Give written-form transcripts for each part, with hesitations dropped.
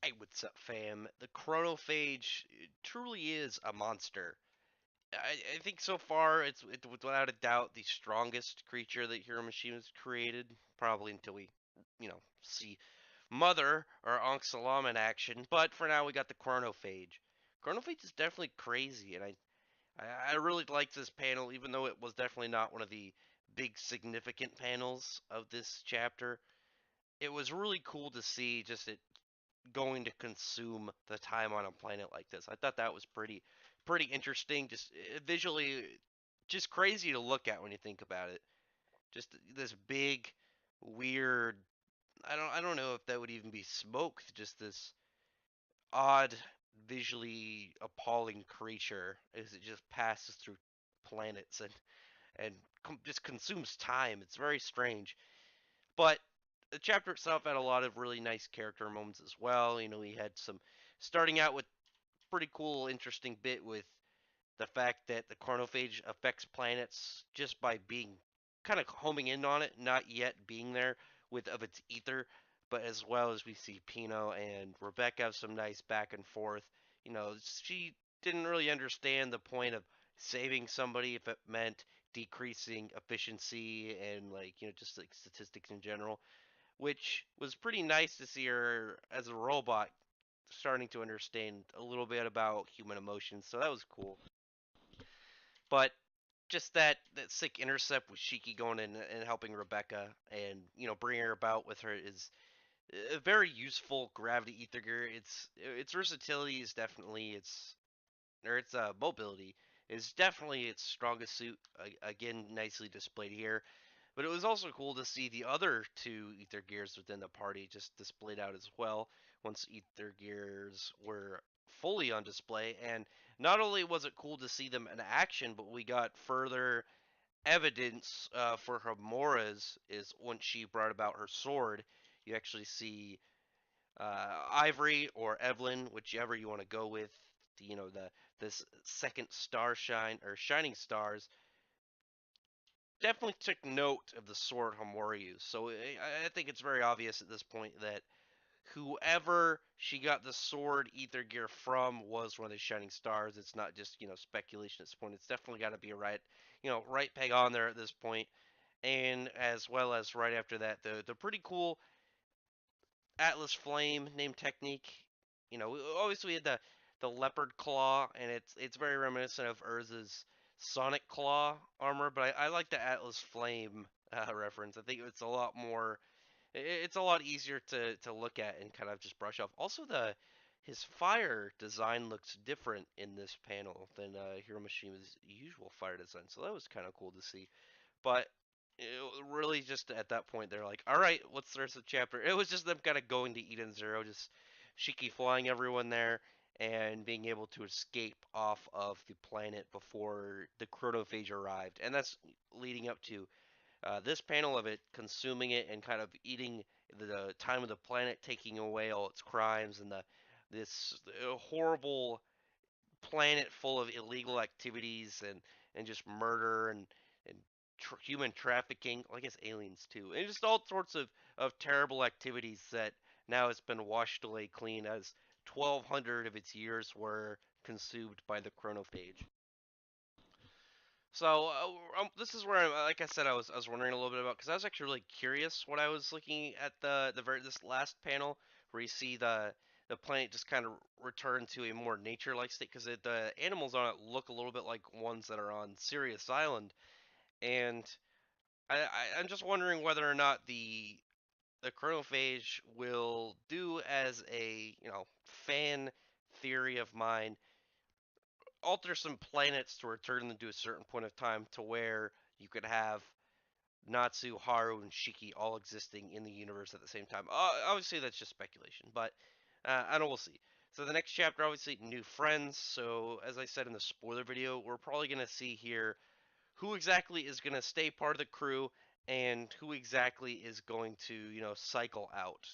Hey, what's up, fam? The chronophage truly is a monster. I think so far it's without a doubt the strongest creature that Hero Machine has created. Probably until we, see Mother or Ankh Salam in action. But for now, we got the chronophage. Chronophage is definitely crazy, and I really liked this panel, even though it was definitely not one of the big significant panels of this chapter. It was really cool to see just it going to consume the time on a planet like this. I thought that was pretty interesting. Just visually, just crazy to look at when you think about it. Just this big, weird. I don't know if that would even be smoke. Just this odd, visually appalling creature as it just passes through planets and just consumes time. It's very strange. But the chapter itself had a lot of really nice character moments as well. We had some starting out with pretty cool, interesting bit with the fact that the chronophage affects planets just by being kind of homing in on it, not yet being there with of its ether, but as well as we see Pino and Rebecca have some nice back and forth. She didn't really understand the point of saving somebody if it meant decreasing efficiency and just like statistics in general, which was pretty nice to see her as a robot starting to understand a little bit about human emotions. So that was cool. But just that sick intercept with Shiki going in and helping Rebecca and bringing her about with her is a very useful gravity ether gear. Its versatility is definitely its mobility is definitely its strongest suit. Again, nicely displayed here. But it was also cool to see the other two Ether Gears within the party just displayed out as well once Ether Gears were fully on display. And not only was it cool to see them in action, but we got further evidence for Hamora's is once she brought about her sword. You actually see Ivory or Evelyn, whichever you want to go with. This second star shine or shining stars definitely took note of the sword Homura used. So I think it's very obvious at this point that whoever she got the sword ether gear from was one of the shining stars. It's not just speculation at this point. It's definitely got to be a right peg on there at this point. And as well as right after that, the pretty cool Atlas Flame name technique. Obviously we had the leopard claw, and it's very reminiscent of Urza's Sonic Claw armor, but I like the Atlas Flame reference. I think it's a lot more. It's a lot easier to look at and kind of just brush off. Also, the his fire design looks different in this panel than Hiro Mishima's usual fire design, so that was kind of cool to see. But really, just at that point, they're like, "All right, what's the rest of the chapter?" It was just them kind of going to Eden Zero, just Shiki flying everyone there and being able to escape off of the planet before the chronophage arrived, and that's leading up to this panel of it consuming it and kind of eating the time of the planet, taking away all its crimes and the this horrible planet full of illegal activities and just murder and human trafficking. Well, I guess aliens too, and just all sorts of terrible activities that now it's been washed away clean as 1,200 of its years were consumed by the chronophage. So this is where, like I said, I was wondering a little bit about because I was actually really curious when I was looking at the very this last panel where you see the planet just kind of return to a more nature-like state because the animals on it look a little bit like ones that are on Sirius Island, and I'm just wondering whether or not the chronophage will do as a fan theory of mine alter some planets to return them to a certain point of time to where you could have Natsu, Haru, and Shiki all existing in the universe at the same time. Obviously, that's just speculation, but I know we'll see. So the next chapter, obviously, new friends. So as I said in the spoiler video, we're probably gonna see here who exactly is gonna stay part of the crew and who exactly is going to cycle out.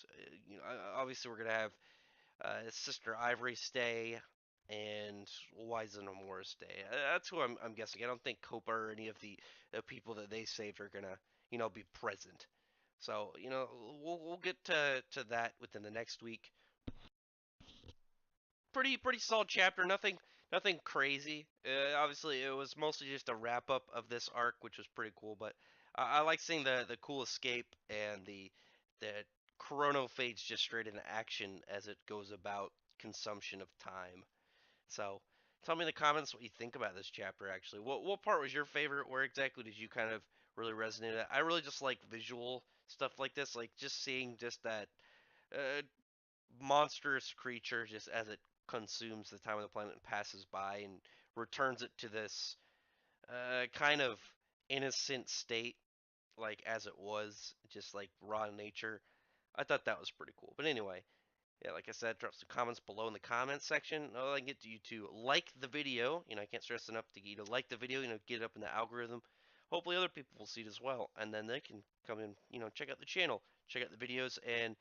Obviously, we're gonna have his sister Ivory stay, and Wizen Amora stay. That's who I'm guessing. I don't think Copa or any of the people that they saved are gonna, be present. So, we'll get to that within the next week. pretty solid chapter. Nothing crazy. Obviously, it was mostly just a wrap up of this arc, which was pretty cool. But I like seeing the cool escape and the chronophage just straight into action as it goes about consumption of time. So tell me in the comments what you think about this chapter. Actually, what part was your favorite? Where exactly did you kind of really resonate at? I really just like visual stuff like this, like just seeing just that. Uh, Monstrous creature just as it consumes the time of the planet and passes by and returns it to this kind of innocent state, like as it was, just like raw nature. I thought that was pretty cool. But anyway, yeah, like I said, drop some comments below in the comments section. I'll I get you to like the video. I can't stress enough to get you to like the video. Get it up in the algorithm. Hopefully, other people will see it as well, and then they can come in. Check out the channel, check out the videos, and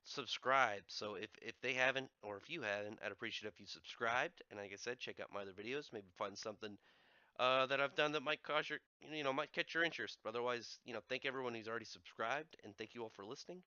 subscribe. So if they haven't, or if you haven't, I'd appreciate it if you subscribed. And like I said, check out my other videos. Maybe find something that I've done that might cause your, might catch your interest. But otherwise, thank everyone who's already subscribed, and thank you all for listening.